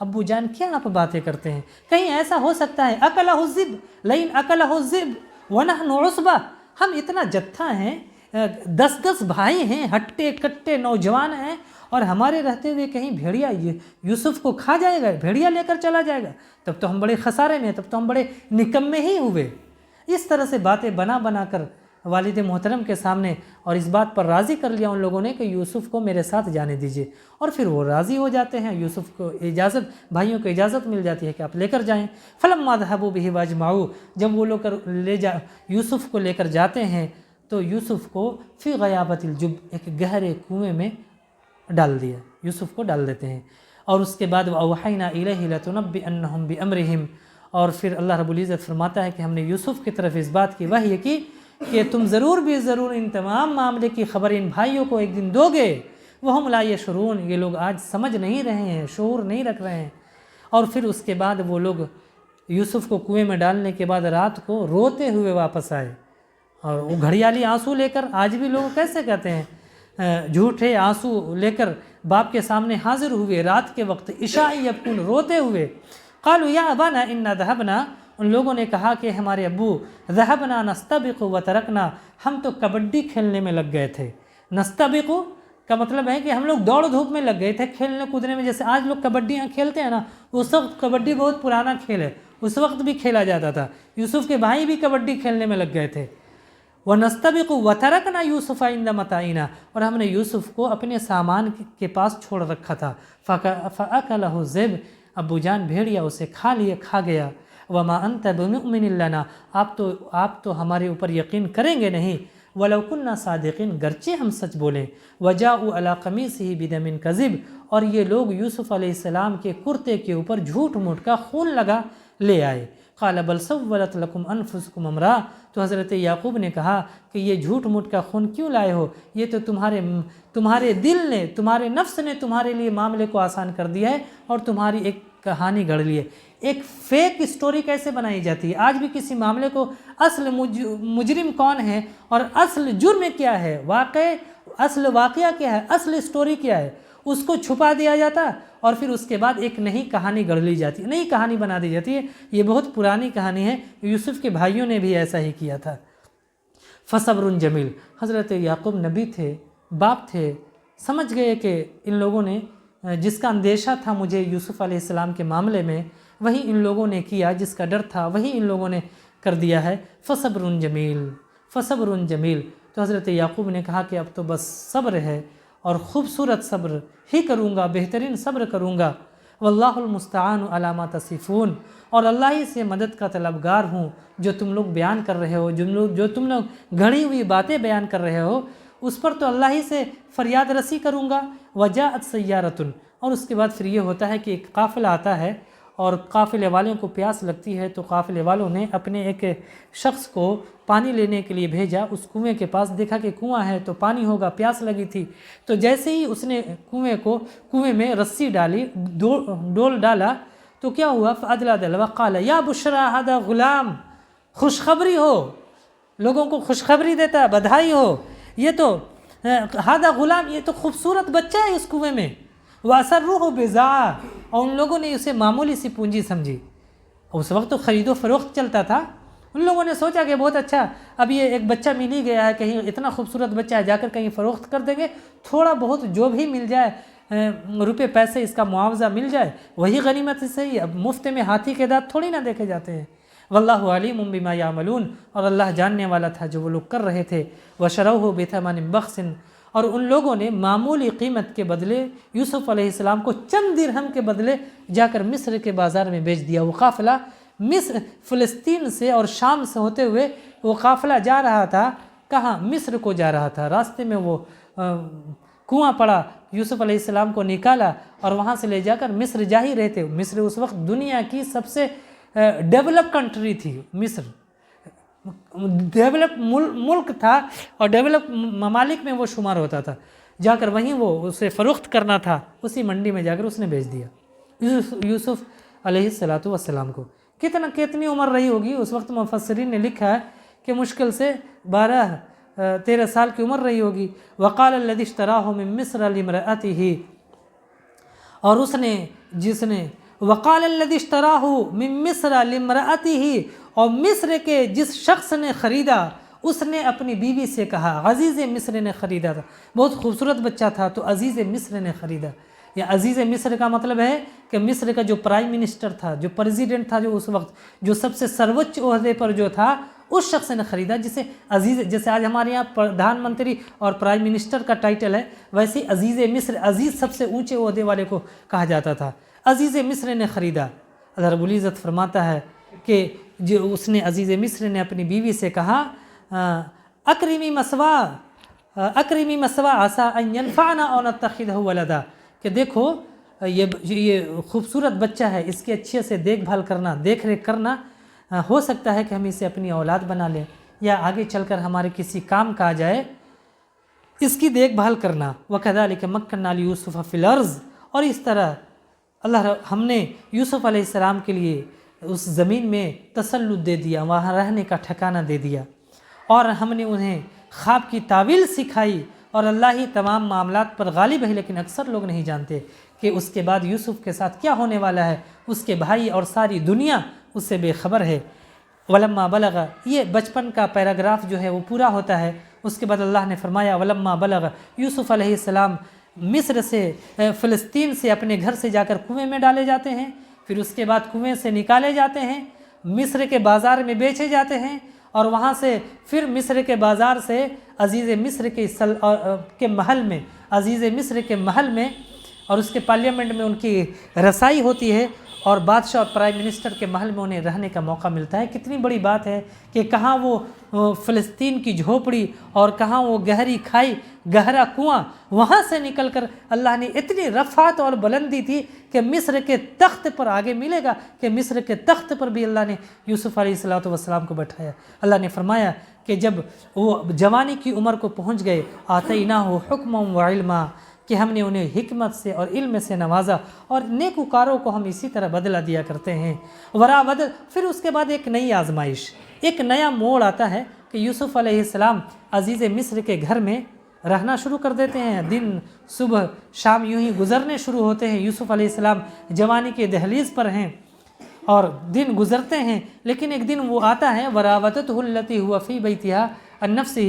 ابو جان کیا آپ باتیں کرتے ہیں؟ کہیں ایسا ہو سکتا ہے اکلہ الذئب لئن اکلہ الذئب ونحن عصبہ، ہم اتنا جتھا ہیں، 10 بھائی ہیں، ہٹے کٹے نوجوان ہیں، اور ہمارے رہتے ہوئے کہیں بھیڑیا یوسف کو کھا جائے گا، بھیڑیا لے کر چلا جائے گا، تب تو ہم بڑے خسارے میں، تب تو ہم بڑے نکمے ہی ہوئے۔ اس طرح سے باتیں بنا کر والد محترم کے سامنے، اور اس بات پر راضی کر لیا ان لوگوں نے کہ یوسف کو میرے ساتھ جانے دیجیے، اور پھر وہ راضی ہو جاتے ہیں، یوسف کو بھائیوں کو اجازت مل جاتی ہے کہ آپ لے کر جائیں۔ فلما ذهبوا به واجمعوا، جب وہ لوگ یوسف کو لے کر جاتے ہیں تو یوسف کو فی غیابت الجب، ایک گہرے کنویں میں ڈال دیا، یوسف کو ڈال دیتے ہیں، اور اس کے بعد وَأَوْحَيْنَا إِلَيْهِ لَتُنَبِّئَنَّهُمْ بِأَمْرِهِمْ، اور پھر اللہ رب العزت فرماتا ہے کہ ہم نے یوسف کی طرف اس بات کی وحی کی کہ تم ضرور ان تمام معاملے کی خبر ان بھائیوں کو ایک دن دو گے، وَهُمْ لَا يَشْعُرُونَ، یہ لوگ آج سمجھ نہیں رہے ہیں، شعور نہیں رکھ رہے ہیں۔ اور پھر اس کے بعد وہ لوگ یوسف کو کنویں میں ڈالنے کے بعد رات کو روتے ہوئے واپس آئے، اور وہ گھڑیالی آنسو لے کر، آج بھی لوگ کیسے کہتے ہیں، جھوٹے آنسو لے کر باپ کے سامنے حاضر ہوئے رات کے وقت، عشاء یبکون، روتے ہوئے۔ قالوا یا ابانا انا ذهبنا، ان لوگوں نے کہا کہ ہمارے ابو، ذهبنا نستبق وترکنا، ہم تو کبڈی کھیلنے میں لگ گئے تھے۔ نستبق کا مطلب ہے کہ ہم لوگ دوڑ دھوپ میں لگ گئے تھے، کھیلنے کودنے میں، جیسے آج لوگ کبڈیاں کھیلتے ہیں نا، اس وقت کبڈی بہت پرانا کھیل ہے، اس وقت بھی کھیلا جاتا تھا۔ یوسف کے بھائی بھی کبڈی کھیلنے میں لگ گئے تھے۔ وَنَسْتَبِقُ وَتَرَكْنَا يُوسُفَ عِنْدَ مَتَاعِنَا، اور ہم نے یوسف کو اپنے سامان کے پاس چھوڑ رکھا تھا۔ فَأَكَلَهُ الذِّئْبُ، ابو جان بھیڑیا اسے کھا گیا۔ وَمَا أَنْتَ بِمُؤْمِنٍ لَنَا، آپ تو ہمارے اوپر یقین کریں گے نہیں۔ وَلَوْ كُنَّا صَادِقِينَ، گرچہ ہم سچ بولیں۔ وَجَاءُوا عَلَىٰ قَمِيصِهِ بِدَمٍ كَذِبٍ، اور یہ لوگ یوسف علیہ السلام کے کرتے کے اوپر جھوٹ موٹ کا خون لگا لے آئے۔ قال بل سولت لکم انفسکم امرا، تو حضرت یعقوب نے کہا کہ یہ جھوٹ موٹ کا خون کیوں لائے ہو، یہ تو تمہارے دل نے، تمہارے نفس نے تمہارے لیے معاملے کو آسان کر دیا ہے، اور تمہاری ایک کہانی گھڑ لی ہے۔ ایک فیک اسٹوری کیسے بنائی جاتی ہے؟ آج بھی کسی معاملے کو اصل مجرم کون ہے اور اصل جرم کیا ہے، اصل واقعہ کیا ہے، اصل اسٹوری کیا ہے، اس کو چھپا دیا جاتا، اور پھر اس کے بعد ایک نئی کہانی گڑھ لی جاتی ہے، نئی کہانی بنا دی جاتی ہے۔ یہ بہت پرانی کہانی ہے، یوسف کے بھائیوں نے بھی ایسا ہی کیا تھا۔ فصبر جمیل، حضرت یعقوب نبی تھے، باپ تھے، سمجھ گئے کہ ان لوگوں نے جس کا اندیشہ تھا مجھے یوسف علیہ السلام کے معاملے میں، وہی ان لوگوں نے کیا، جس کا ڈر تھا وہی ان لوگوں نے کر دیا ہے۔ فصبر جمیل، فصبر جمیل، تو حضرت یعقوب نے کہا کہ اب تو بس صبر ہے، اور خوبصورت صبر ہی کروں گا، بہترین صبر کروں گا۔ واللہ المستعان علی ما تصفون، اور اللہ ہی سے مدد کا طلبگار ہوں، جو تم لوگ بیان کر رہے ہو، جو تم لوگ گھڑی ہوئی باتیں بیان کر رہے ہو، اس پر تو اللہ ہی سے فریاد رسی کروں گا۔ وجاءت سیارۃ، اور اس کے بعد پھر یہ ہوتا ہے کہ ایک قافلہ آتا ہے، اور قافلے والوں کو پیاس لگتی ہے، تو قافلے والوں نے اپنے ایک شخص کو پانی لینے کے لیے بھیجا۔ اس کنویں کے پاس دیکھا کہ کنواں ہے تو پانی ہوگا، پیاس لگی تھی، تو جیسے ہی اس نے کنویں میں رسی ڈالی، ڈول ڈالا، تو کیا ہوا؟ فَأَدْلَى دَلْوَ قَالَ يَا بُشْرَى هَذَا غُلَامٌ، خوشخبری ہو، لوگوں کو خوشخبری دیتا ہے، بدھائی ہو، یہ تو هَذَا غُلَام، یہ تو خوبصورت بچہ ہے اس کنویں میں۔ وَأَسَرُّوهُ بِضَاعَةً، اور ان لوگوں نے اسے معمولی سی پونجی سمجھی۔ اس وقت تو خرید و فروخت چلتا تھا، ان لوگوں نے سوچا کہ بہت اچھا، اب یہ ایک بچہ مل ہی گیا ہے، کہیں اتنا خوبصورت بچہ ہے، جا کر کہیں فروخت کر دیں گے، تھوڑا بہت جو بھی مل جائے، روپے پیسے اس کا معاوضہ مل جائے، وہی غنیمت سے صحیح، اب مفت میں ہاتھی کے دانت تھوڑی نہ دیکھے جاتے ہیں۔ واللہ علیم بما یعملون، اور اللہ جاننے والا تھا جو وہ لوگ کر رہے تھے۔ وشروہ بثمن بخس، اور ان لوگوں نے معمولی قیمت کے بدلے یوسف علیہ السلام کو چند درہم کے بدلے جا کر مصر کے بازار میں بیچ دیا۔ وہ قافلہ مصر، فلسطین سے اور شام سے ہوتے ہوئے وہ قافلہ جا رہا تھا، کہاں؟ مصر کو جا رہا تھا۔ راستے میں وہ کنواں پڑا، یوسف علیہ السلام کو نکالا، اور وہاں سے لے جا کر مصر جا ہی رہے تھے۔ مصر اس وقت دنیا کی سب سے ڈیولپ کنٹری تھی، مصر ڈیولپ ملک تھا، اور ڈیولپ ممالک میں وہ شمار ہوتا تھا۔ جا کر وہیں وہ اسے فروخت کرنا تھا، اسی منڈی میں جا کر اس نے بیچ دیا یوسف علیہ السلام کو۔ کتنی عمر رہی ہوگی اس وقت؟ مفسرین نے لکھا ہے کہ مشکل سے 12-13 سال کی عمر رہی ہوگی۔ وقال الذی اشتراہ من مصر لامرأتہ، اور جس نے وقال الذي اشتراه من مصر لامرأته، اور مصر کے جس شخص نے خریدا اس نے اپنی بیوی سے کہا، عزیز مصر نے خریدا تھا، بہت خوبصورت بچہ تھا تو عزیز مصر نے خریدا۔ یا عزیز مصر کا مطلب ہے کہ مصر کا جو پرائم منسٹر تھا، جو پریزیڈنٹ تھا، جو اس وقت جو سب سے سروچ عہدے پر جو تھا، اس شخص نے خریدا جسے عزیز، جیسے آج ہمارے یہاں پردھان منتری اور پرائم منسٹر کا ٹائٹل ہے، ویسے عزیز مصر، عزیز سب سے اونچے عہدے والے کو کہا جاتا تھا، عزیز مصر نے خریدا۔ اللہ رب العزت فرماتا ہے کہ جو اس نے عزیز مصر نے اپنی بیوی سے کہا اکرمی مسوا عسى ان ينفعنا او نتخذه ولدا، کہ دیکھو یہ خوبصورت بچہ ہے، اس کی اچھے سے دیکھ بھال کرنا، دیکھ ریکھ کرنا، ہو سکتا ہے کہ ہم اسے اپنی اولاد بنا لیں یا آگے چل کر ہمارے کسی کام کا آ جائے، اس کی دیکھ بھال کرنا۔ وَكَذَلِكَ مَكَّنَّا لِيُوسُفَ فِي الْأَرْضِ، اور اس طرح ہم نے یوسف علیہ السلام کے لیے اس زمین میں تسلط دے دیا، وہاں رہنے کا ٹھکانہ دے دیا، اور ہم نے انہیں خواب کی تعویل سکھائی، اور اللہ ہی تمام معاملات پر غالب ہے، لیکن اکثر لوگ نہیں جانتے کہ اس کے بعد یوسف کے ساتھ کیا ہونے والا ہے، اس کے بھائی اور ساری دنیا اس سے بے خبر ہے۔ وَلَمَّا بَلَغَ، یہ بچپن کا پیراگراف جو ہے وہ پورا ہوتا ہے، اس کے بعد اللہ نے فرمایا وَلَمَّا بَلَغَ، یوسف علیہ السلام مصر سے، فلسطین سے اپنے گھر سے جا کر کنویں میں ڈالے جاتے ہیں، پھر اس کے بعد کنویں سے نکالے جاتے ہیں، مصر کے بازار میں بیچے جاتے ہیں، اور وہاں سے پھر مصر کے بازار سے عزیز مصر کے محل میں، عزیز مصر کے محل میں اور اس کے پارلیمنٹ میں ان کی رسائی ہوتی ہے، اور بادشاہ اور پرائم منسٹر کے محل میں انہیں رہنے کا موقع ملتا ہے۔ کتنی بڑی بات ہے کہ کہاں وہ فلسطین کی جھوپڑی اور کہاں وہ گہری کھائی، گہرا کنواں، وہاں سے نکل کر اللہ نے اتنی رفعت اور بلندی تھی کہ مصر کے تخت پر آگے ملے گا کہ مصر کے تخت پر بھی اللہ نے یوسف علیہ السلام کو بٹھایا۔ اللہ نے فرمایا کہ جب وہ جوانی کی عمر کو پہنچ گئے، آتیناہ حکما وعلما، کہ ہم نے انہیں حکمت سے اور علم سے نوازا، اور نیکوکاروں کو ہم اسی طرح بدلہ دیا کرتے ہیں۔ وراود، پھر اس کے بعد ایک نئی آزمائش، ایک نیا موڑ آتا ہے کہ یوسف علیہ السلام عزیز مصر کے گھر میں رہنا شروع کر دیتے ہیں، دن صبح شام یوں ہی گزرنے شروع ہوتے ہیں، یوسف علیہ السلام جوانی کے دہلیز پر ہیں اور دن گزرتے ہیں، لیکن ایک دن وہ آتا ہے وراودتہ التی هو فی بیتہا عن نفسہ،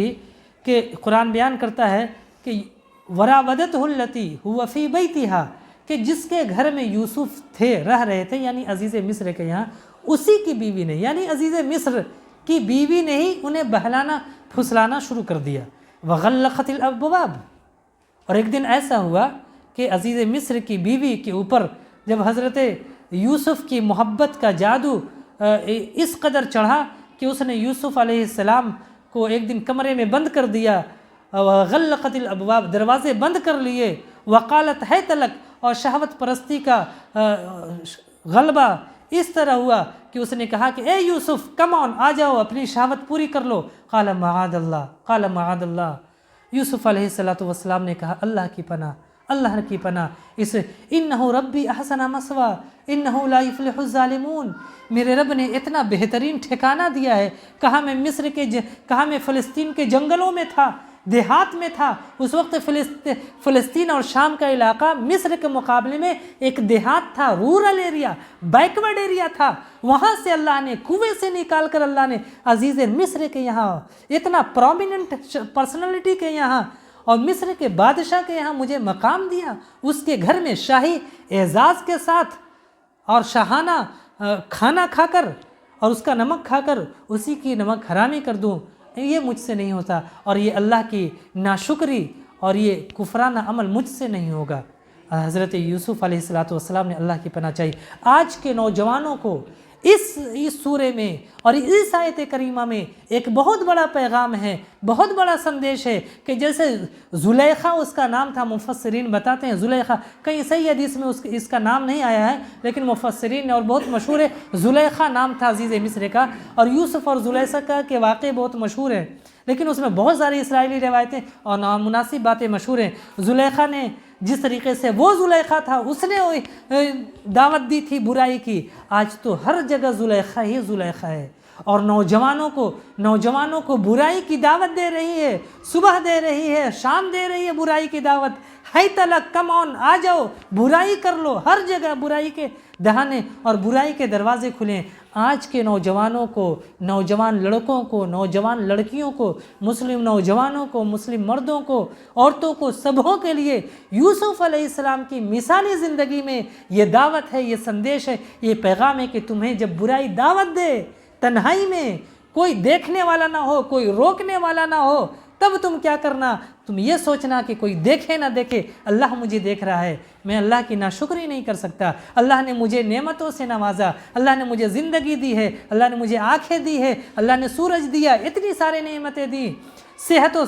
کہ قرآن بیان کرتا ہے کہ وراودتہ التی هو فی بیتہا، کہ جس کے گھر میں یوسف تھے، رہ رہے تھے، یعنی عزیز مصر کے یہاں، اسی کی بیوی نے، یعنی عزیز مصر کی بیوی نے ہی انہیں بہلانا پھسلانا شروع کر دیا۔ وغلقت الابواب، اور ایک دن ایسا ہوا کہ عزیز مصر کی بیوی کے اوپر جب حضرت یوسف کی محبت کا جادو اس قدر چڑھا کہ اس نے یوسف علیہ السلام کو ایک دن کمرے میں بند کر دیا، وغلقت الابواب، دروازے بند کر لیے، وقالت حیت لک، اور شہوت پرستی کا غلبہ اس طرح ہوا کہ اس نے کہا کہ اے یوسف کم آن، آ جاؤ، اپنی شہوت پوری کر لو۔ قال معاذ اللہ، قال معاذ اللہ، یوسف علیہ السلام نے کہا اللہ کی پناہ، اللہ کی پناہ، اس انہ ربی احسن مثوی انہ لا یفلح الظالمون، میرے رب نے اتنا بہترین ٹھکانہ دیا ہے، کہاں میں فلسطین کے جنگلوں میں تھا، دیہات میں تھا، اس وقت فلسطین اور شام کا علاقہ مصر کے مقابلے میں ایک دیہات تھا، رورل ایریا، بیکورڈ ایریا تھا، وہاں سے اللہ نے کنویں سے نکال کر اللہ نے عزیز مصر کے یہاں، اتنا پرومیننٹ پرسنالٹی کے یہاں اور مصر کے بادشاہ کے یہاں مجھے مقام دیا، اس کے گھر میں شاہی اعزاز کے ساتھ اور شاہانہ کھانا کھا کر اور اس کا نمک کھا کر اسی کی نمک حرامی کر دوں، یہ مجھ سے نہیں ہوتا، اور یہ اللہ کی ناشکری اور یہ کفرانہ عمل مجھ سے نہیں ہوگا۔ حضرت یوسف علیہ السلام نے اللہ کی پناہ چاہی۔ آج کے نوجوانوں کو اس سورے میں اور اس آیت کریمہ میں ایک بہت بڑا پیغام ہے، بہت بڑا سندیش ہے کہ جیسے زلیخا اس کا نام تھا، مفسرین بتاتے ہیں زلیخا، کہیں صحیح حدیث میں اس کا نام نہیں آیا ہے، لیکن مفسرین نے، اور بہت مشہور ہے، زلیخا نام تھا عزیز مصر کا، اور یوسف اور زلیخا کے واقعے بہت مشہور ہیں، لیکن اس میں بہت ساری اسرائیلی روایتیں اور نامناسب باتیں مشہور ہیں۔ زلیخا نے جس طریقے سے وہ زلیخا تھا، اس نے دعوت دی تھی برائی کی، آج تو ہر جگہ زلیخا ہی زلیخا ہے، اور نوجوانوں کو برائی کی دعوت دے رہی ہے، صبح دے رہی ہے، شام دے رہی ہے برائی کی دعوت. ہے تلک کم آن، آ جاؤ برائی کر لو. ہر جگہ برائی کے دہانے اور برائی کے دروازے کھلیں. آج کے نوجوانوں کو، نوجوان لڑکوں کو، نوجوان لڑکیوں کو، مسلم نوجوانوں کو، مسلم مردوں کو، عورتوں کو، سبھوں کے لیے یوسف علیہ السلام کی مثالی زندگی میں یہ دعوت ہے، یہ سندیش ہے، یہ پیغام ہے کہ تمہیں جب برائی دعوت دے، تنہائی میں کوئی دیکھنے والا نہ ہو، کوئی روکنے والا نہ ہو، تب تم کیا کرنا؟ تم یہ سوچنا کہ کوئی دیکھے نہ دیکھے، اللہ مجھے دیکھ رہا ہے، میں اللہ کی ناشکری نہیں کر سکتا. اللہ نے مجھے نعمتوں سے نوازا، اللہ نے مجھے زندگی دی ہے، اللہ نے مجھے آنکھیں دی ہے، اللہ نے سورج دیا، اتنی سارے نعمتیں دی، صحت و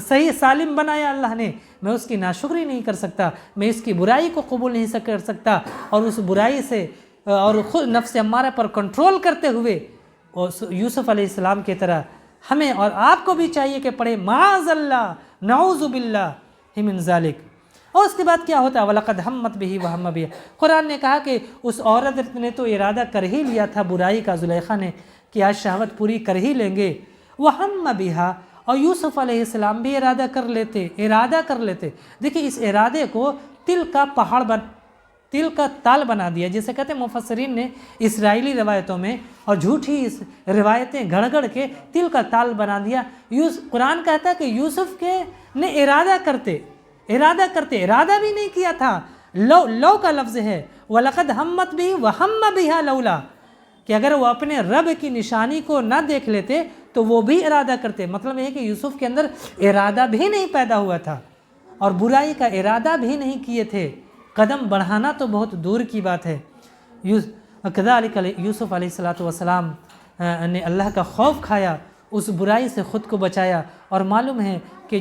صحیح سالم بنایا اللہ نے. میں اس کی ناشکری نہیں کر سکتا، میں اس کی برائی کو قبول نہیں کر سکتا. اور اس برائی سے اور خود نفس امارہ پر کنٹرول کرتے ہوئے اور یوسف علیہ السلام کی طرح ہمیں اور آپ کو بھی چاہیے کہ پڑھے معاذ اللہ، نعوذ باللہ من ذالک. اور اس کے بعد کیا ہوتا ہے؟ وَلَقَدْ ہَمَّتْ بِهِ وَهَمَّ بِهَا. قرآن نے کہا کہ اس عورت نے تو ارادہ کر ہی لیا تھا برائی کا، زلیخا نے، کہ آج شہوت پوری کر ہی لیں گے. وَهَمَّ بِهَا، اور یوسف علیہ السلام بھی ارادہ کر لیتے. دیکھیں اس ارادے کو تل کا تال بنا دیا، جسے کہتے ہیں مفسرین نے اسرائیلی روایتوں میں اور جھوٹی روایتیں گھڑ گھڑ کے تل کا تال بنا دیا. قرآن کہتا ہے کہ یوسف نے ارادہ کرتے ارادہ بھی نہیں کیا تھا. لو کا لفظ ہے، وَلَقَدْ ہَمَّتْ بِهِ وَهَمَّ بِهَا لَوْلَا، کہ اگر وہ اپنے رب کی نشانی کو نہ دیکھ لیتے تو وہ بھی ارادہ کرتے. مطلب یہ کہ یوسف کے اندر ارادہ بھی نہیں پیدا ہوا تھا اور برائی کا ارادہ بھی نہیں کیے تھے. قدم بڑھانا تو بہت دور کی بات ہے. کذالک یوسف علیہ السلام نے اللہ کا خوف کھایا، اس برائی سے خود کو بچایا. اور معلوم ہے کہ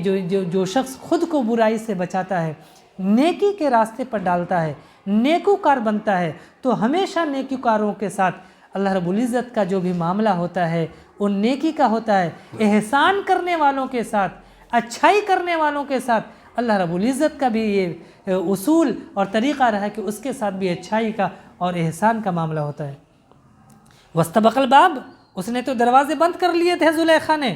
جو شخص خود کو برائی سے بچاتا ہے، نیکی کے راستے پر ڈالتا ہے، نیکوکار بنتا ہے، تو ہمیشہ نیکوکاروں کے ساتھ اللہ رب العزت کا جو بھی معاملہ ہوتا ہے وہ نیکی کا ہوتا ہے. احسان کرنے والوں کے ساتھ، اچھائی کرنے والوں کے ساتھ اللہ رب العزت کا بھی یہ اصول اور طریقہ رہا ہے کہ اس کے ساتھ بھی اچھائی کا اور احسان کا معاملہ ہوتا ہے. واستبق الباب، اس نے تو دروازے بند کر لیے تھے زلیخا نے.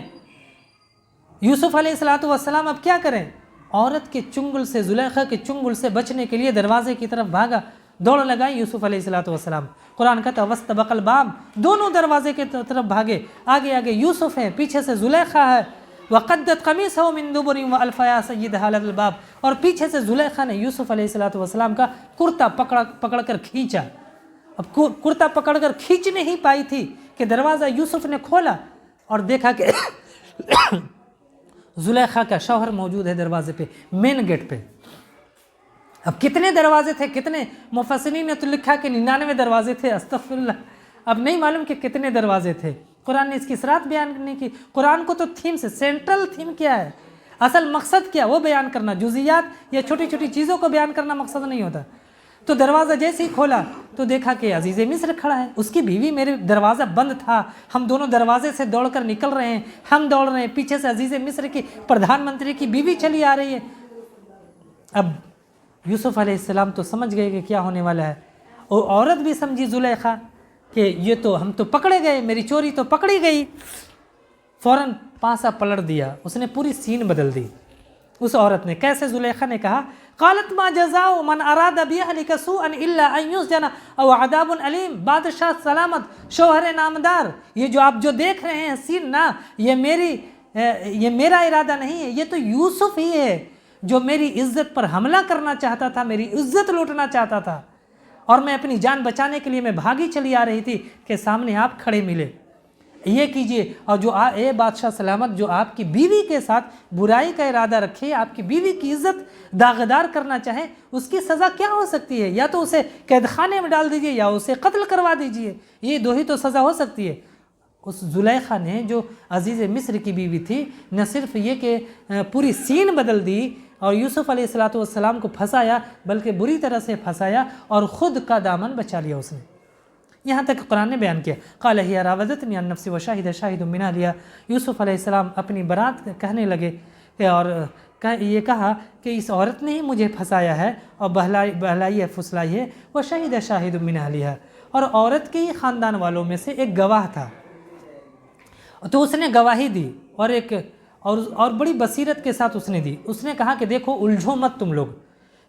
یوسف علیہ السلام اب کیا کریں؟ عورت کے چنگل سے، زلیخا کے چنگل سے بچنے کے لیے دروازے کی طرف بھاگا، دوڑ لگائی یوسف علیہ السلام. قرآن کہتا ہے واستبق الباب، دونوں دروازے کی طرف بھاگے. آگے یوسف ہے، پیچھے سے زلیخا ہے. وقدت قمیصہ من دبر والف یا سیدھا علی الباب، اور پیچھے سے زلیخا نے یوسف علیہ السلام کا کرتا پکڑ کر کھینچا. اب کرتا پکڑ کر کھینچ نہیں پائی تھی کہ دروازہ یوسف نے کھولا اور دیکھا کہ زلیخا کا شوہر موجود ہے دروازے پہ، مین گیٹ پہ. اب کتنے دروازے تھے؟ کتنے مفسرین نے تو لکھا کہ 99 دروازے تھے. استغفر اللہ، اب نہیں معلوم کہ کتنے دروازے تھے. قرآن نے اس کی اصرات بیان نہیں کی. قرآن کو تو تھیم سے، سینٹرل تھیم کیا ہے، اصل مقصد کیا، وہ بیان کرنا. جزئیات یا چھوٹی چھوٹی چیزوں کو بیان کرنا مقصد نہیں ہوتا. تو دروازہ جیسے ہی کھولا تو دیکھا کہ عزیز مصر کھڑا ہے، اس کی بیوی. میرے دروازہ بند تھا، ہم دونوں دروازے سے دوڑ کر نکل رہے ہیں، ہم دوڑ رہے ہیں، پیچھے سے عزیز مصر کی پردھان منتری کی بیوی چلی آ رہی ہے. اب یوسف علیہ السلام تو سمجھ گئے کہ کیا ہونے والا ہے، اور عورت بھی سمجھی زلیخا کہ یہ تو ہم تو پکڑے گئے، میری چوری تو پکڑی گئی. فوراً پانسا پلٹ دیا، اس نے پوری سین بدل دی. اس عورت نے کیسے؟ زلیخا نے کہا قالت ما جزاء من اراد باهلك سوءا الا ان يسجن او عذاب الیم. بادشاہ سلامت، شوہر نامدار، یہ جو آپ جو دیکھ رہے ہیں سین نا، یہ میرا ارادہ نہیں ہے، یہ تو یوسف ہی ہے جو میری عزت پر حملہ کرنا چاہتا تھا، میری عزت لوٹنا چاہتا تھا، اور میں اپنی جان بچانے کے لیے میں بھاگی چلی آ رہی تھی کہ سامنے آپ کھڑے ملے. یہ کیجئے. اور جو اے بادشاہ سلامت، جو آپ کی بیوی کے ساتھ برائی کا ارادہ رکھے، آپ کی بیوی کی عزت داغدار کرنا چاہے، اس کی سزا کیا ہو سکتی ہے؟ یا تو اسے قید خانے میں ڈال دیجئے یا اسے قتل کروا دیجئے. یہ دو ہی تو سزا ہو سکتی ہے. اس زلیخا نے جو عزیز مصر کی بیوی تھی، نہ صرف یہ کہ پوری سین بدل دی اور یوسف علیہ السلام کو پھنسایا، بلکہ بری طرح سے پھنسایا اور خود کا دامن بچا لیا اس نے. یہاں تک قرآن نے بیان کیا قال ہی راودتنی عن نفسی وشاہد شاہد من اہلہا. یوسف علیہ السلام اپنی برات کہنے لگے اور یہ کہا کہ اس عورت نے ہی مجھے پھنسایا ہے اور بہلائی ہے، پھسلائی ہے. وشاہد شاہد من اہلہا، اور عورت کے ہی خاندان والوں میں سے ایک گواہ تھا، تو اس نے گواہی دی اور بڑی بصیرت کے ساتھ اس نے دی۔ اس نے کہا کہ دیکھو الجھو مت تم لوگ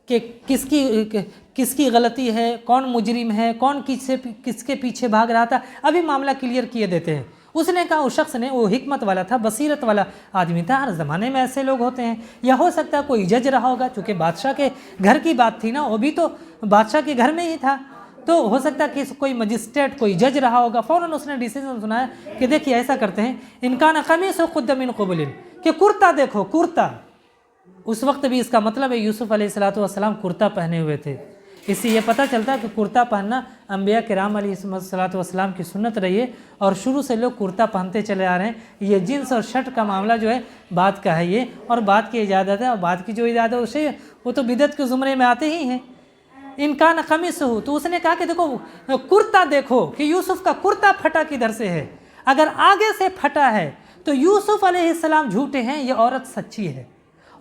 کہ کس کی غلطی ہے، کون مجرم ہے، کون کس کے پیچھے بھاگ رہا تھا، ابھی معاملہ کلیئر کیے دیتے ہیں۔ اس نے کہا، اس شخص نے، وہ حکمت والا تھا، بصیرت والا آدمی تھا، ہر زمانے میں ایسے لوگ ہوتے ہیں، یا ہو سکتا ہے کوئی جج رہا ہوگا، چونکہ بادشاہ کے گھر کی بات تھی نا، وہ بھی تو بادشاہ کے گھر میں ہی تھا، تو ہو سکتا ہے کہ کوئی مجسٹریٹ، کوئی جج رہا ہوگا۔ فوراً اس نے ڈیسیژن سنایا کہ دیکھیے ایسا کرتے ہیں، ان کان قمیص قد من قبل، کہ کرتا دیکھو، کرتا، اس وقت بھی اس کا مطلب ہے یوسف علیہ السلام کرتا پہنے ہوئے تھے۔ اس سے یہ پتہ چلتا ہے کہ کرتا پہننا انبیاء کرام علیہ السلام کی سنت رہی ہے، اور شروع سے لوگ کرتا پہنتے چلے آ رہے ہیں۔ یہ جنس اور شرٹ کا معاملہ جو ہے بعد کا ہے یہ، اور بعد کی اجازت ہے، اور بعد کی جو اجازت ہے وہ تو بدعت کے زمرے میں آتے ہی ہیں۔ ان کا قمیص ہو، تو اس نے کہا کہ دیکھو کرتا دیکھو کہ یوسف کا کرتا پھٹا کدھر سے ہے، اگر آگے سے پھٹا ہے تو یوسف علیہ السلام جھوٹے ہیں، یہ عورت سچی ہے،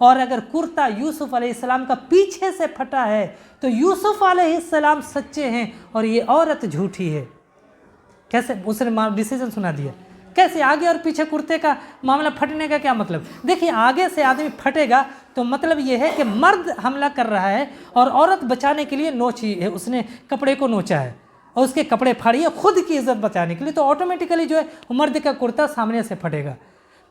اور اگر کرتا یوسف علیہ السلام کا پیچھے سے پھٹا ہے تو یوسف علیہ السلام سچے ہیں اور یہ عورت جھوٹی ہے۔ کیسے؟ اس نے ڈیسیژن سنا دیا، کیسے آگے اور پیچھے کرتے کا معاملہ پھٹنے کا کیا مطلب؟ دیکھیے آگے سے آدمی پھٹے گا تو مطلب یہ ہے کہ مرد حملہ کر رہا ہے اور عورت بچانے کے لیے نوچی ہے، اس نے کپڑے کو نوچا ہے اور اس کے کپڑے پھاڑی ہے خود کی عزت بچانے کے لیے، تو آٹومیٹیکلی جو ہے مرد کا کرتا سامنے سے پھٹے گا۔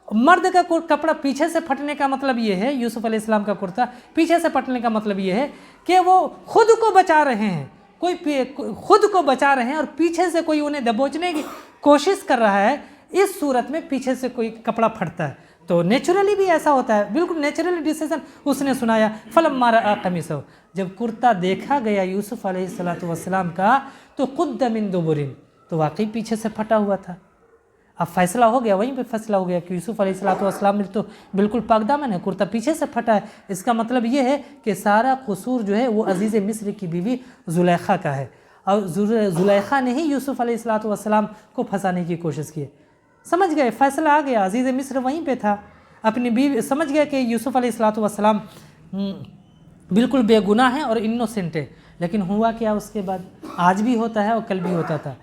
مرد کا کپڑا پیچھے سے پھٹنے کا مطلب یہ ہے، یوسف علیہ السلام کا کرتا پیچھے سے پھٹنے کا مطلب یہ ہے کہ وہ خود کو بچا رہے ہیں، خود کو بچا رہے ہیں اور پیچھے سے کوئی انہیں دبوچنے کی کوشش کر رہا ہے، اس صورت میں پیچھے سے کوئی کپڑا پھٹتا ہے۔ تو نیچرلی بھی ایسا ہوتا ہے، بالکل نیچرلی ڈیسیژن اس نے سنایا۔ فلما رأى قمیصہ، جب کرتا دیکھا گیا یوسف علیہ السلام کا تو قد من دبر، تو واقعی پیچھے سے پھٹا ہوا تھا۔ اب فیصلہ ہو گیا، وہیں پہ فیصلہ ہو گیا کہ یوسف علیہ السلام میں تو بالکل پاک دامن ہے، کرتا پیچھے سے پھٹا ہے۔ اس کا مطلب یہ ہے کہ سارا قصور جو ہے وہ عزیز مصر کی بیوی زلیخا کا ہے، اور زلیخا نے ہی یوسف علیہ السلام کو پھنسانے کی کوشش کی۔ سمجھ گئے، فیصلہ آ گیا، عزیز مصر وہیں پہ تھا، اپنی بیوی سمجھ گئے کہ یوسف علیہ السلام بالکل بے گناہ ہیں اور انوسنٹ ہے۔ لیکن ہوا کیا اس کے بعد؟ آج بھی ہوتا ہے اور کل بھی ہوتا تھا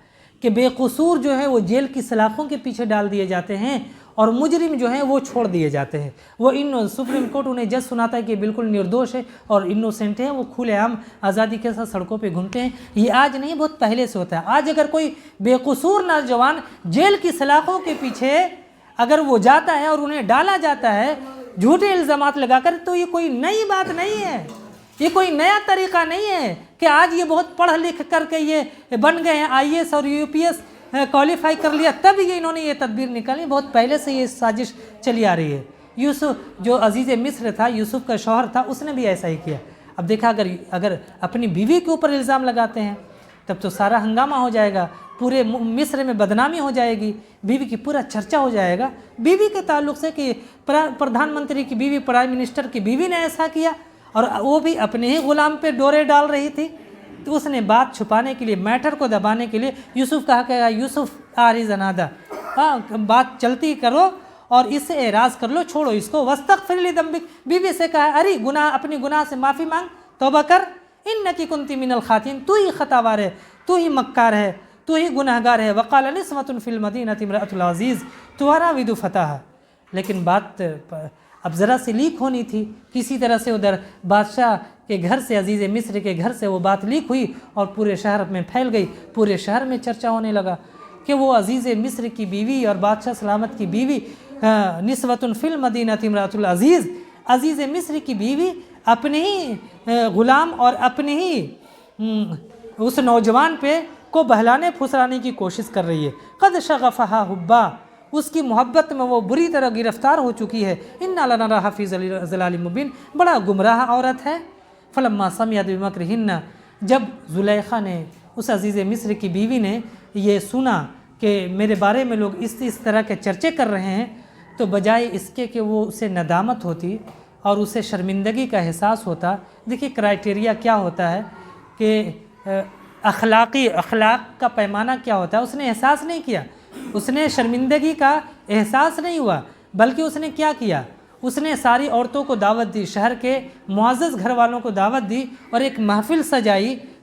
کہ بے قصور جو ہے وہ جیل کی سلاخوں کے پیچھے ڈال دیے جاتے ہیں اور مجرم جو ہیں وہ چھوڑ دیے جاتے ہیں۔ وہ سپریم کورٹ انہیں جج سناتا ہے کہ بالکل نردوش ہے اور انوسنٹ ہیں، وہ کھلے عام آزادی کے ساتھ سڑکوں پہ گھومتے ہیں۔ یہ آج نہیں، بہت پہلے سے ہوتا ہے۔ آج اگر کوئی بے قصور نوجوان جیل کی سلاخوں کے پیچھے اگر وہ جاتا ہے اور انہیں ڈالا جاتا ہے جھوٹے الزامات لگا کر، تو یہ کوئی نئی بات نہیں ہے، یہ کوئی نیا طریقہ نہیں ہے کہ آج یہ بہت پڑھ لکھ کر کے یہ بن گئے ہیں IAS اور UPS کوالیفائی کر لیا تب انہوں نے یہ تدبیر نکالی۔ بہت پہلے سے یہ سازش چلی آ رہی ہے۔ یوسف جو عزیز مصر تھا، یوسف کا شوہر تھا، اس نے بھی ایسا ہی کیا۔ اب دیکھا اگر اپنی بیوی کے اوپر الزام لگاتے ہیں تب تو سارا ہنگامہ ہو جائے گا، پورے مصر میں بدنامی ہو جائے گی، بیوی کی پورا چرچا ہو جائے گا بیوی کے تعلق سے کہ پردھان منتری کی بیوی، پرائم منسٹر کی بیوی نے ایسا کیا، اور وہ بھی اپنے ہی غلام پہ ڈورے ڈال رہی تھی۔ تو اس نے بات چھپانے کے لیے، میٹر کو دبانے کے لیے یوسف کہا کہ یوسف آری زنادہ، بات چلتی کرو اور اس سے اعراض کر لو، چھوڑو اس کو۔ واستغفر لذنبک، بیوی سے کہا ارے گناہ، اپنی گناہ سے معافی مانگ، توبہ کر، انکی کنتی من الخاطئین، تو ہی خطاوار ہے، تو ہی مکار ہے، تو ہی گناہگار ہے۔ وقال نسوۃ فی المدینہ امرأۃ العزیز تراود فتاہا، لیکن بات اب ذرا سی لیک ہونی تھی، کسی طرح سے ادھر بادشاہ کے گھر سے، عزیز مصر کے گھر سے وہ بات لیک ہوئی اور پورے شہر میں پھیل گئی، پورے شہر میں چرچا ہونے لگا کہ وہ عزیز مصر کی بیوی اور بادشاہ سلامت کی بیوی، نسوۃ فی المدینہ امرأۃ العزیز، عزیز مصر کی بیوی اپنے ہی غلام اور اپنے ہی اس نوجوان پہ کو بہلانے پھسلانے کی کوشش کر رہی ہے۔ قد شغفہا حبا، اس کی محبت میں وہ بری طرح گرفتار ہو چکی ہے۔ انا لنراہا فی ضلال مبین، بڑا گمراہ عورت ہے۔ فلما سمعت بمکرہن، جب زلیخا نے، اس عزیز مصر کی بیوی نے یہ سنا کہ میرے بارے میں لوگ اس طرح کے چرچے کر رہے ہیں، تو بجائے اس کے کہ وہ اسے ندامت ہوتی اور اسے شرمندگی کا احساس ہوتا، دیکھیے کرائٹیریا کیا ہوتا ہے کہ اخلاق کا پیمانہ کیا ہوتا ہے، اس نے احساس نہیں کیا، اس نے شرمندگی کا احساس نہیں ہوا، بلکہ اس نے کیا کیا، اس نے ساری عورتوں کو دعوت دی، شہر کے معزز گھر والوں کو دعوت دی اور ایک محفل سجائی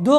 2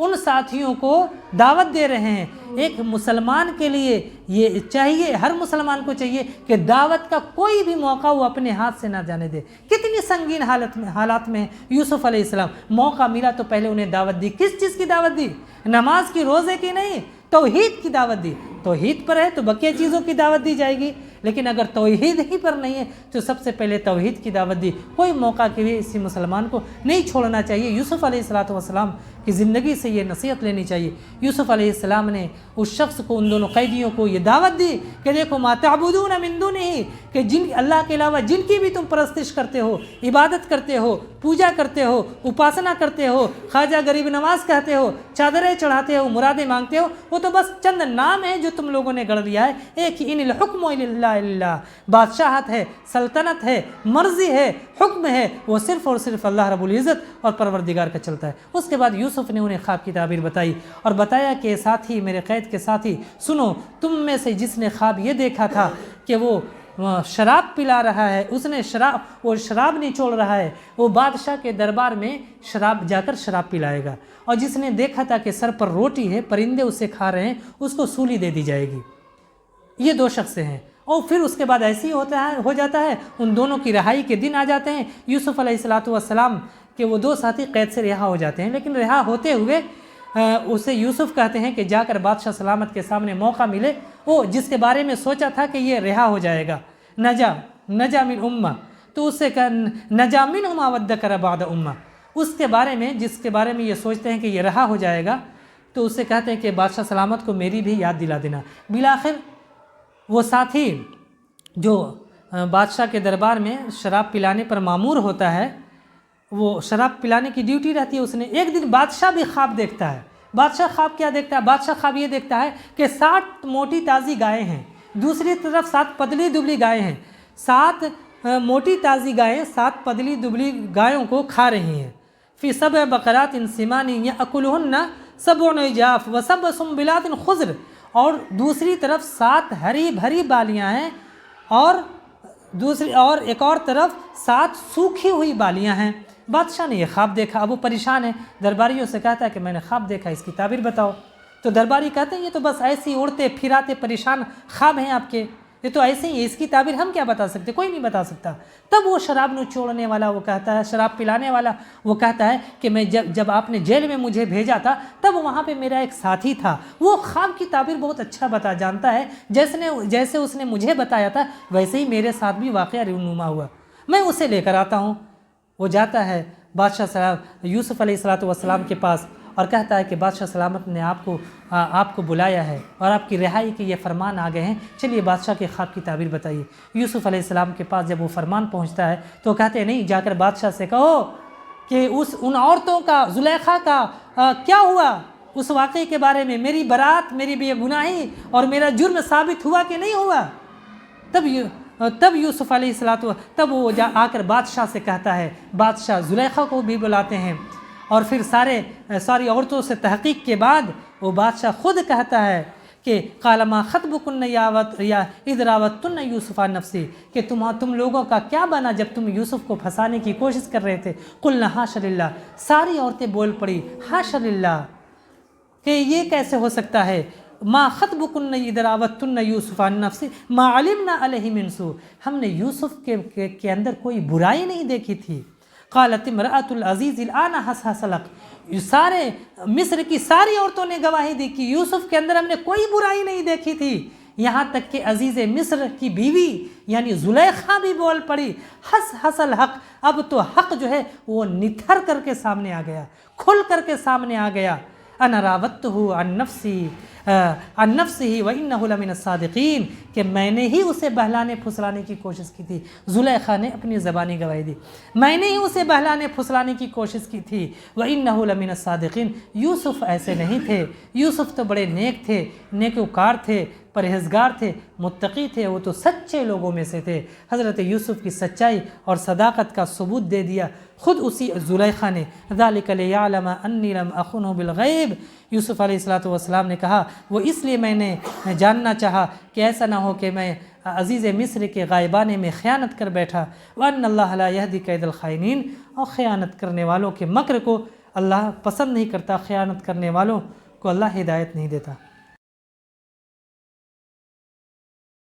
ان ساتھیوں کو دعوت دے رہے ہیں۔ ایک مسلمان کے لیے یہ چاہیے، ہر مسلمان کو چاہیے کہ دعوت کا کوئی بھی موقع وہ اپنے ہاتھ سے نہ جانے دے۔ کتنی سنگین حالات میں یوسف علیہ السلام، موقع ملا تو پہلے انہیں دعوت دی۔ کس چیز کی دعوت دی؟ نماز کی، روزے کی نہیں، توحید کی دعوت دی۔ توحید پر ہے تو بقیہ چیزوں کی دعوت دی جائے گی، لیکن اگر توحید ہی پر نہیں ہے تو سب سے پہلے توحید کی دعوت دی۔ کوئی موقع کے بھی اسی مسلمان کو نہیں چھوڑنا چاہیے۔ یوسف علیہ السلام کی زندگی سے یہ نصیحت لینی چاہیے۔ یوسف علیہ السلام نے اس شخص کو، ان دونوں قیدیوں کو یہ دعوت دی کہ دیکھو ما تعبدون من دونہ، کہ جن اللہ کے علاوہ جن کی بھی تم پرستش کرتے ہو، عبادت کرتے ہو، پوجا کرتے ہو، اپاسنا کرتے ہو، خواجہ غریب نواز کہتے ہو، چادریں چڑھاتے ہو، مرادیں مانگتے ہو، وہ تو بس چند نام ہے جو تم لوگوں نے گڑھ لیا ہے۔ ایک ہی ان الحکم الا اللہ، بادشاہت ہے، سلطنت ہے، مرضی ہے، حکم ہے، وہ صرف اور صرف اللہ رب العزت اور پروردگار کا چلتا ہے۔ اس کے بعد یوسف نے انہیں خواب کی تعبیر بتائی اور بتایا کہ ساتھی، میرے قید کے ساتھی سنو، تم میں سے جس نے خواب یہ دیکھا تھا کہ وہ شراب پلا رہا ہے، اس نے شراب نچوڑ رہا ہے، وہ بادشاہ کے دربار میں جا کر شراب پلائے گا، اور جس نے دیکھا تھا کہ سر پر روٹی ہے، پرندے اسے کھا رہے ہیں، اس کو سولی دے دی جائے گی۔ یہ دو شخص ہیں، اور پھر اس کے بعد ایسے ہی ہو جاتا ہے، ان دونوں کی رہائی کے دن آ جاتے ہیں۔ یوسف علیہ السلام کے وہ دو ساتھی قید سے رہا ہو جاتے ہیں، لیکن رہا ہوتے ہوئے اسے یوسف کہتے ہیں کہ جا کر بادشاہ سلامت کے سامنے موقع ملے، وہ جس کے بارے میں سوچا تھا کہ یہ رہا ہو جائے گا، نجا من امہ، تو اس سے نجا منہما وادکر بعد امہ، اس کے بارے میں، جس کے بارے میں یہ سوچتے ہیں کہ یہ رہا ہو جائے گا، تو اس سے کہتے ہیں کہ بادشاہ سلامت کو میری بھی یاد دلا دینا۔ بالآخر وہ ساتھی جو بادشاہ کے دربار میں شراب پلانے پر مامور ہوتا ہے، وہ شراب پلانے کی ڈیوٹی رہتی ہے، اس نے ایک دن بادشاہ بھی خواب دیکھتا ہے۔ بادشاہ خواب کیا دیکھتا ہے؟ بادشاہ خواب یہ دیکھتا ہے کہ 60 موٹی تازی گائیں ہیں، دوسری طرف 7 پتلی دبلی گائیں ہیں، 7 موٹی تازی گائیں 7 پتلی دبلی گایوں کو کھا رہی ہیں۔ فی سبع بقرات سمان یأکلہن سبع عجاف وسبع سنبلات خضر، اور دوسری طرف 7 ہری بھری بالیاں ہیں، اور ایک اور طرف 7 سوکھی ہوئی بالیاں ہیں۔ بادشاہ نے یہ خواب دیکھا، اب وہ پریشان ہے، درباریوں سے کہتا ہے کہ میں نے خواب دیکھا، اس کی تعبیر بتاؤ۔ تو درباری کہتے ہیں یہ تو بس ایسے ہی اڑتے پھراتے پریشان خواب ہیں آپ کے، یہ تو ایسے ہی، اس کی تعبیر ہم کیا بتا سکتے، کوئی نہیں بتا سکتا۔ تب وہ شراب نچوڑنے والا وہ کہتا ہے، شراب پلانے والا وہ کہتا ہے کہ میں جب آپ نے جیل میں مجھے بھیجا تھا تب وہاں پہ میرا ایک ساتھی تھا، وہ خواب کی تعبیر بہت اچھا جانتا ہے، جیسے اس نے مجھے بتایا تھا ویسے ہی میرے ساتھ بھی واقعہ رونما ہوا، میں اسے لے کر آتا ہوں۔ وہ جاتا ہے بادشاہ یوسف علیہ السلام کے پاس اور کہتا ہے کہ بادشاہ سلامت نے آپ کو بلایا ہے اور آپ کی رہائی کے یہ فرمان آ گئے ہیں، چلیے بادشاہ کے خواب کی تعبیر بتائیے۔ یوسف علیہ السلام کے پاس جب وہ فرمان پہنچتا ہے تو کہتے ہیں نہیں، جا کر بادشاہ سے کہو کہ ان عورتوں کا، زلیخا کا کیا ہوا، اس واقعے کے بارے میں، میری برات، میری بے گناہی اور میرا جرم ثابت ہوا کہ نہیں ہوا۔ تب یوسف علیہ السلام تب وہ آ کر بادشاہ سے کہتا ہے، بادشاہ زلیخا کو بھی بلاتے ہیں، اور پھر ساری عورتوں سے تحقیق کے بعد وہ بادشاہ خود کہتا ہے کہ قال ما خطبکن یا اذ راوتن یوسف عن نفسی، کہ تم لوگوں کا کیا بنا جب تم یوسف کو پھنسانے کی کوشش کر رہے تھے۔ قلنا حاش للہ، ساری عورتیں بول پڑی حاش للہ، کہ یہ کیسے ہو سکتا ہے، ما خطبکن اذ راوتن یوسف عن نفسی ما علمنا علیہ من سوء، ہم نے یوسف کے اندر کوئی برائی نہیں دیکھی تھی۔ قالت امرأۃ العزیز الآن حصحص لک، سارے مصر کی ساری عورتوں نے گواہی دی کہ یوسف کے اندر ہم نے کوئی برائی نہیں دیکھی تھی، یہاں تک کہ عزیز مصر کی بیوی یعنی زلیخا بھی بول پڑی حصحص الحق، اب تو حق جو ہے وہ نتھر کر کے سامنے آ گیا، کھل کر کے سامنے آ گیا۔ انا راودتہ عن نفسہ وانہ لمن الصادقین، کہ میں نے ہی اسے بہلانے پھسلانے کی کوشش کی تھی۔ زلیخا نے اپنی زبانی گواہی دی، میں نے ہی اسے بہلانے پھسلانے کی کوشش کی تھی۔ وانہ لمن الصادقین، یوسف ایسے نہیں تھے، یوسف تو بڑے نیک تھے، نیکوکار تھے، پرہیزگار تھے، متقی تھے، وہ تو سچے لوگوں میں سے تھے۔ حضرت یوسف کی سچائی اور صداقت کا ثبوت دے دیا خود اسی زلیخا نے۔ ذالک لیعلم انی لم اخنہ بالغیب، یوسف علیہ السلام نے کہا وہ اس لیے میں نے جاننا چاہا کہ ایسا نہ ہو کہ میں عزیز مصر کے غائبانے میں خیانت کر بیٹھا۔ وان اللہ لا یہدی کید الخائنین، اور خیانت کرنے والوں کے مکر کو اللہ پسند نہیں کرتا، خیانت کرنے والوں کو اللہ ہدایت نہیں دیتا۔